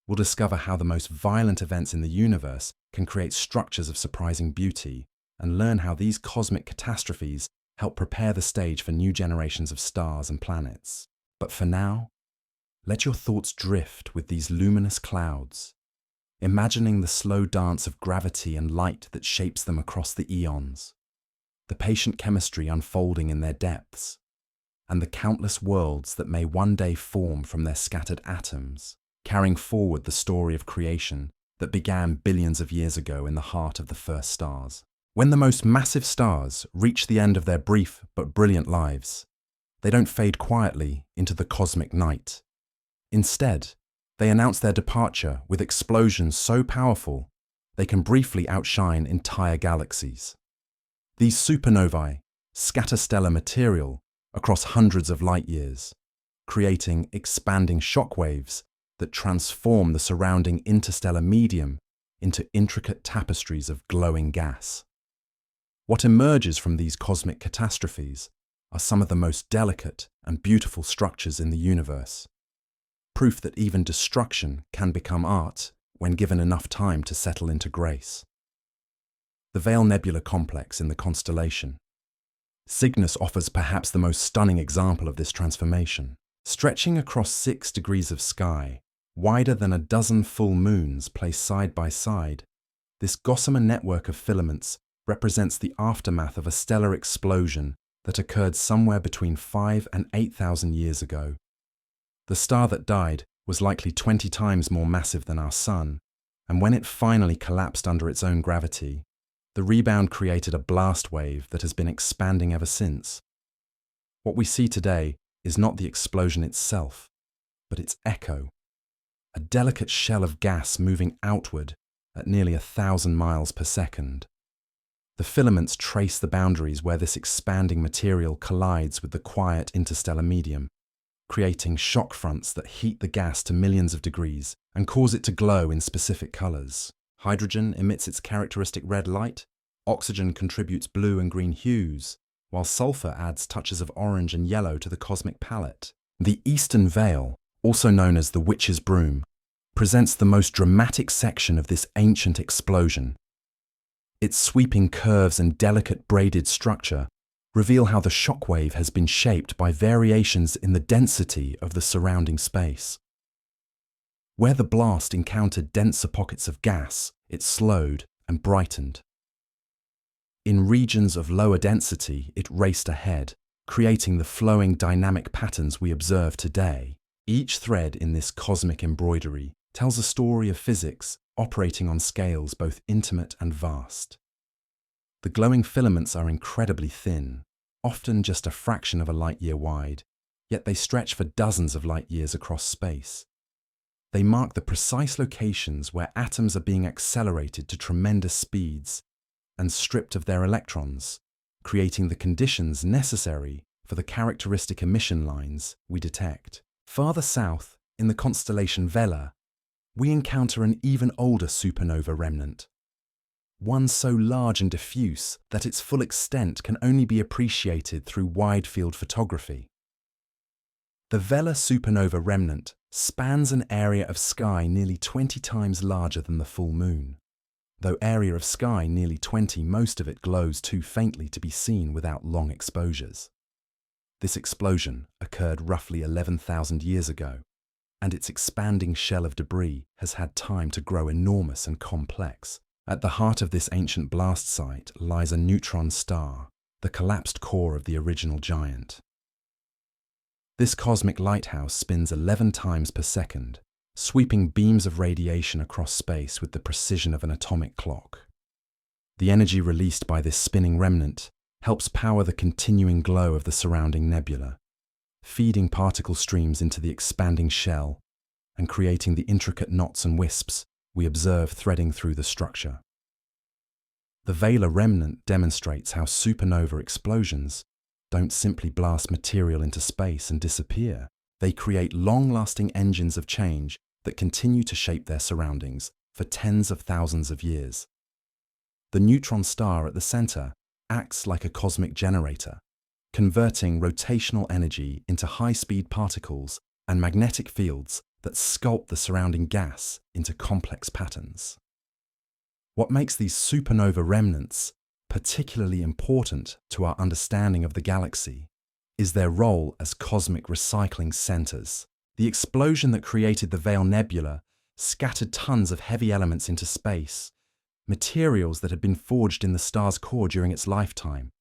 We'll discover how the most violent events in the universe can create structures of surprising beauty, and learn how these cosmic catastrophes help prepare the stage for new generations of stars and planets. But for now, let your thoughts drift with these luminous clouds, imagining the slow dance of gravity and light that shapes them across the eons, the patient chemistry unfolding in their depths, and the countless worlds that may one day form from their scattered atoms, carrying forward the story of creation that began billions of years ago in the heart of the first stars. When the most massive stars reach the end of their brief but brilliant lives, they don't fade quietly into the cosmic night. Instead, they announce their departure with explosions so powerful they can briefly outshine entire galaxies. These supernovae scatter stellar material across hundreds of light years, creating expanding shockwaves that transform the surrounding interstellar medium into intricate tapestries of glowing gas. What emerges from these cosmic catastrophes are some of the most delicate and beautiful structures in the universe, proof that even destruction can become art when given enough time to settle into grace. The Veil Nebula complex in the constellation. Cygnus offers perhaps the most stunning example of this transformation. Stretching across 6 degrees of sky, wider than a dozen full moons placed side by side, this gossamer network of filaments represents the aftermath of a stellar explosion that occurred somewhere between 5,000 and 8,000 years ago. The star that died was likely 20 times more massive than our Sun, and when it finally collapsed under its own gravity, the rebound created a blast wave that has been expanding ever since. What we see today is not the explosion itself, but its echo, a delicate shell of gas moving outward at nearly 1,000 miles per second. The filaments trace the boundaries where this expanding material collides with the quiet interstellar medium, creating shock fronts that heat the gas to millions of degrees and cause it to glow in specific colors. Hydrogen emits its characteristic red light, oxygen contributes blue and green hues, while sulfur adds touches of orange and yellow to the cosmic palette. The eastern veil, also known as the Witch's Broom, presents the most dramatic section of this ancient explosion. Its sweeping curves and delicate braided structure reveal how the shockwave has been shaped by variations in the density of the surrounding space. Where the blast encountered denser pockets of gas, it slowed and brightened. In regions of lower density, it raced ahead, creating the flowing dynamic patterns we observe today. Each thread in this cosmic embroidery tells a story of physics operating on scales both intimate and vast. The glowing filaments are incredibly thin, often just a fraction of a light-year wide, yet they stretch for dozens of light-years across space. They mark the precise locations where atoms are being accelerated to tremendous speeds and stripped of their electrons, creating the conditions necessary for the characteristic emission lines we detect. Farther south, in the constellation Vela, we encounter an even older supernova remnant, one so large and diffuse that its full extent can only be appreciated through wide-field photography. The Vela supernova remnant spans an area of sky nearly 20 times larger than the full moon. Though area of sky nearly 20, most of it glows too faintly to be seen without long exposures. This explosion occurred roughly 11,000 years ago, and its expanding shell of debris has had time to grow enormous and complex. At the heart of this ancient blast site lies a neutron star, the collapsed core of the original giant. This cosmic lighthouse spins 11 times per second, sweeping beams of radiation across space with the precision of an atomic clock. The energy released by this spinning remnant helps power the continuing glow of the surrounding nebula, feeding particle streams into the expanding shell and creating the intricate knots and wisps we observe threading through the structure. The Vela remnant demonstrates how supernova explosions don't simply blast material into space and disappear. They create long-lasting engines of change that continue to shape their surroundings for tens of thousands of years. The neutron star at the center acts like a cosmic generator, converting rotational energy into high-speed particles and magnetic fields that sculpt the surrounding gas into complex patterns. What makes these supernova remnants particularly important to our understanding of the galaxy is their role as cosmic recycling centers. The explosion that created the Veil Nebula scattered tons of heavy elements into space, materials that had been forged in the star's core during its lifetime.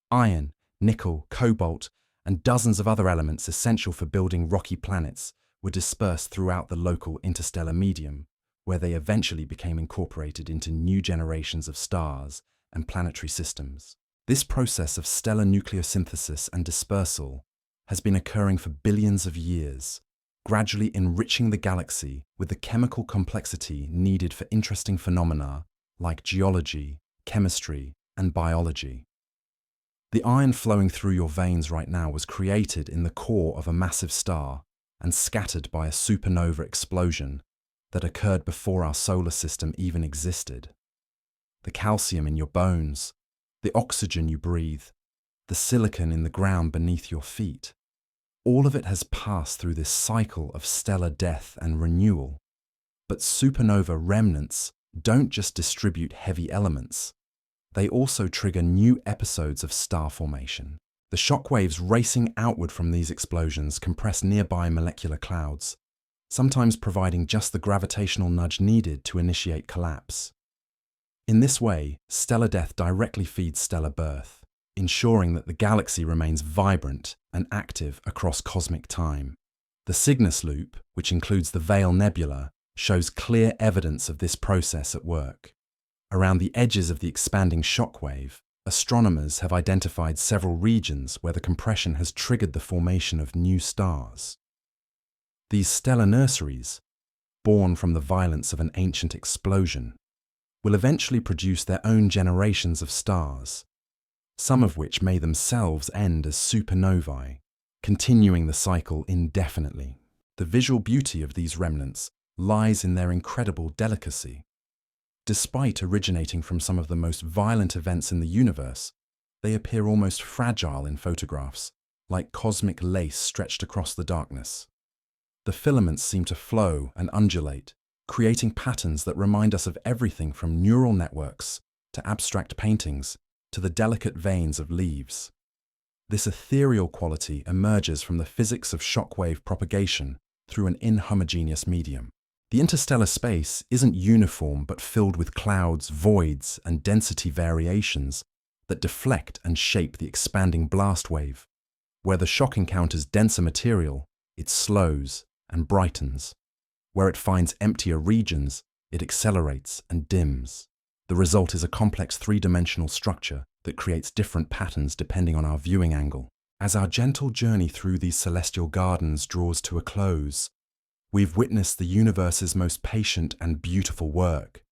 Iron, nickel, cobalt, and dozens of other elements essential for building rocky planets were dispersed throughout the local interstellar medium, where they eventually became incorporated into new generations of stars and planetary systems. This process of stellar nucleosynthesis and dispersal has been occurring for billions of years, gradually enriching the galaxy with the chemical complexity needed for interesting phenomena like geology, chemistry, and biology. The iron flowing through your veins right now was created in the core of a massive star and scattered by a supernova explosion that occurred before our solar system even existed. The calcium in your bones, the oxygen you breathe, the silicon in the ground beneath your feet, all of it has passed through this cycle of stellar death and renewal. But supernova remnants don't just distribute heavy elements, they also trigger new episodes of star formation. The shockwaves racing outward from these explosions compress nearby molecular clouds, sometimes providing just the gravitational nudge needed to initiate collapse. In this way, stellar death directly feeds stellar birth, ensuring that the galaxy remains vibrant and active across cosmic time. The Cygnus loop, which includes the Veil Nebula, shows clear evidence of this process at work. Around the edges of the expanding shockwave, astronomers have identified several regions where the compression has triggered the formation of new stars. These stellar nurseries, born from the violence of an ancient explosion, will eventually produce their own generations of stars, some of which may themselves end as supernovae, continuing the cycle indefinitely. The visual beauty of these remnants lies in their incredible delicacy. Despite originating from some of the most violent events in the universe, they appear almost fragile in photographs, like cosmic lace stretched across the darkness. The filaments seem to flow and undulate, creating patterns that remind us of everything from neural networks to abstract paintings to the delicate veins of leaves. This ethereal quality emerges from the physics of shockwave propagation through an inhomogeneous medium. The interstellar space isn't uniform but filled with clouds, voids, and density variations that deflect and shape the expanding blast wave. Where the shock encounters denser material, it slows and brightens. Where it finds emptier regions, it accelerates and dims. The result is a complex three-dimensional structure that creates different patterns depending on our viewing angle. As our gentle journey through these celestial gardens draws to a close, we've witnessed the universe's most patient and beautiful work.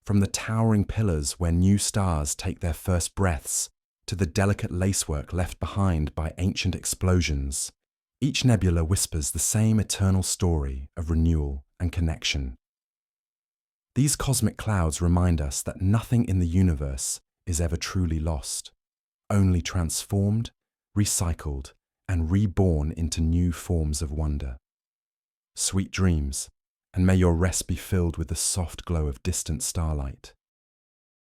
From the towering pillars where new stars take their first breaths to the delicate lacework left behind by ancient explosions, each nebula whispers the same eternal story of renewal and connection. These cosmic clouds remind us that nothing in the universe is ever truly lost, only transformed, recycled, and reborn into new forms of wonder. Sweet dreams, and may your rest be filled with the soft glow of distant starlight.